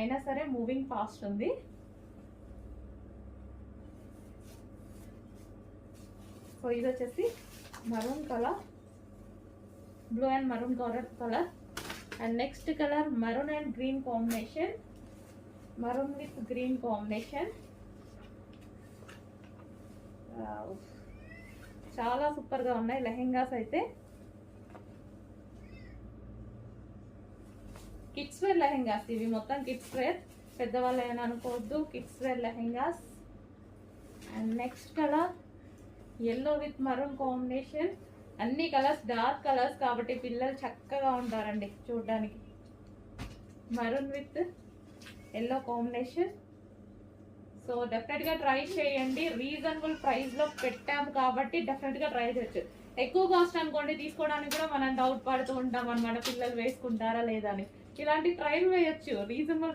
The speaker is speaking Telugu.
అయినా సరే మూవింగ్ ఫాస్ట్ ఉంది. సో ఇది వచ్చేసి maroon colour, blue and maroon colour. And next colour maroon and green combination, maroon with green combination. చాలా సూపర్గా ఉన్నాయి లెహెంగాస్ అయితే. కిడ్స్ వేర్ లెహెంగాస్ ఇవి, మొత్తం కిడ్స్ వేర్, పెద్దవాళ్ళు ఏమైనా అనుకోవద్దు, kids wear lehengas. And next colour yellow with maroon combination. అన్ని కలర్స్ డార్క్ కలర్స్ కాబట్టి పిల్లలు చక్కగా ఉంటారండి చూడడానికి. Maroon with yellow combination. So డెఫినెట్గా ట్రై చేయండి, రీజనబుల్ ప్రైస్లో పెట్టాము కాబట్టి డెఫినెట్గా ట్రై చేయొచ్చు. ఎక్కువ కాస్ట్ అనుకోండి తీసుకోవడానికి కూడా మనం డౌట్ పడుతూ ఉంటాం అనమాట, పిల్లలు వేసుకుంటారా లేదా అని. ఇలాంటి ట్రైల్ వేయొచ్చు, రీజనబుల్